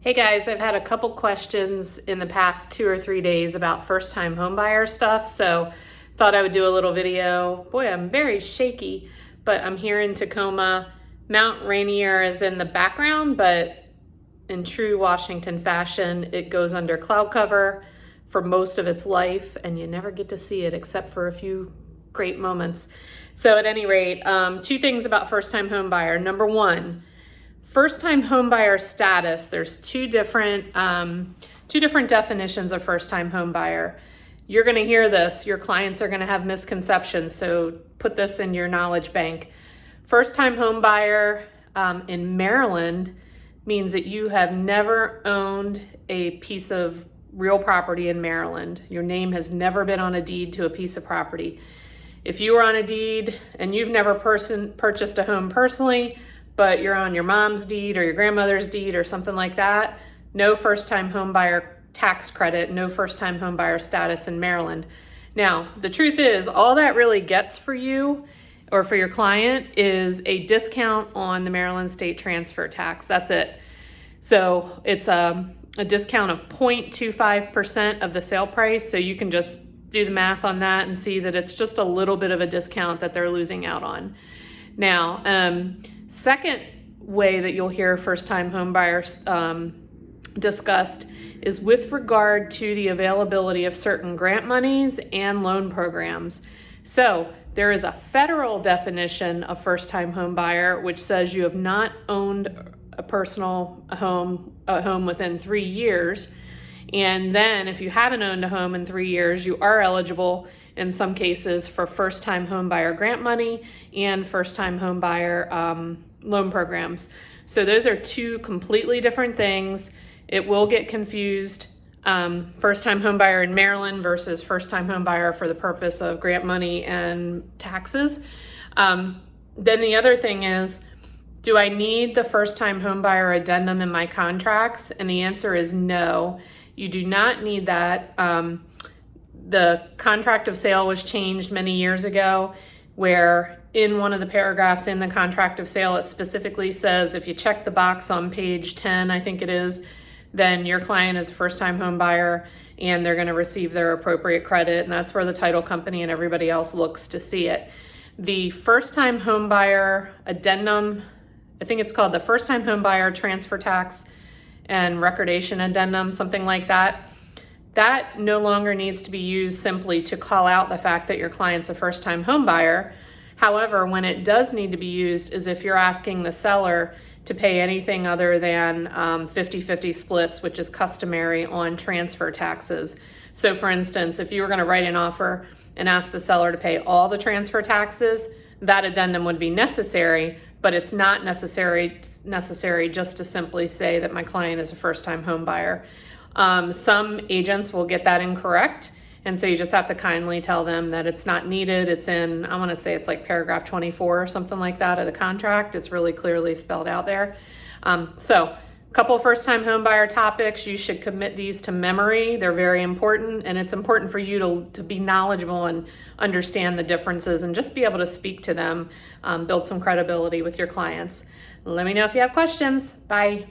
Hey guys, I've had a couple questions in the past 2 or 3 days about first-time homebuyer stuff, so thought I would do a little video. Boy, I'm very shaky, but I'm here in Tacoma. Mount Rainier is in the background, but in true Washington fashion, it goes under cloud cover for most of its life, and you never get to see it except for a few great moments. So at any rate, 2 things about first-time homebuyer. Number one, first-time homebuyer status. There's two different definitions of first-time homebuyer. You're going to hear this. Your clients are going to have misconceptions, so put this in your knowledge bank. First-time homebuyer in Maryland means that you have never owned a piece of real property in Maryland. Your name has never been on a deed to a piece of property. If you were on a deed and you've never purchased a home personally, but you're on your mom's deed or your grandmother's deed or something like that, no first-time homebuyer tax credit, no first-time homebuyer status in Maryland. Now, the truth is, all that really gets for you or for your client is a discount on the Maryland state transfer tax. That's it. So it's a discount of 0.25% of the sale price. So you can just do the math on that and see that it's just a little bit of a discount that they're losing out on. Now, second way that you'll hear first-time homebuyers discussed is with regard to the availability of certain grant monies and loan programs. So there is a federal definition of first-time homebuyer, which says you have not owned a home within 3 years. And then if you haven't owned a home in 3 years, you are eligible in some cases for first-time homebuyer grant money and first-time homebuyer loan programs. So those are two completely different things. It will get confused. First-time homebuyer in Maryland versus first-time homebuyer for the purpose of grant money and taxes. Then the other thing is, do I need the first-time homebuyer addendum in my contracts? And the answer is no. You do not need that. The contract of sale was changed many years ago, where in one of the paragraphs in the contract of sale, it specifically says if you check the box on page 10, I think it is, then your client is a first-time home buyer and they're going to receive their appropriate credit, and that's where the title company and everybody else looks to see it. The first-time home buyer addendum, I think it's called the first-time home buyer transfer tax and recordation addendum, something like that. That no longer needs to be used simply to call out the fact that your client's a first-time home buyer. However, when it does need to be used is if you're asking the seller to pay anything other than 50-50 splits, which is customary on transfer taxes. So for instance, if you were going to write an offer and ask the seller to pay all the transfer taxes, that addendum would be necessary, but it's not necessary just to simply say that my client is a first-time home buyer. Some agents will get that incorrect, and so you just have to kindly tell them that it's not needed. It's in, I want to say it's like paragraph 24 or something like that of the contract. It's really clearly spelled out there. So a couple first-time home buyer topics. You should commit these to memory. They're very important, and it's important for you to be knowledgeable and understand the differences and just be able to speak to them, build some credibility with your clients. Let me know if you have questions. Bye.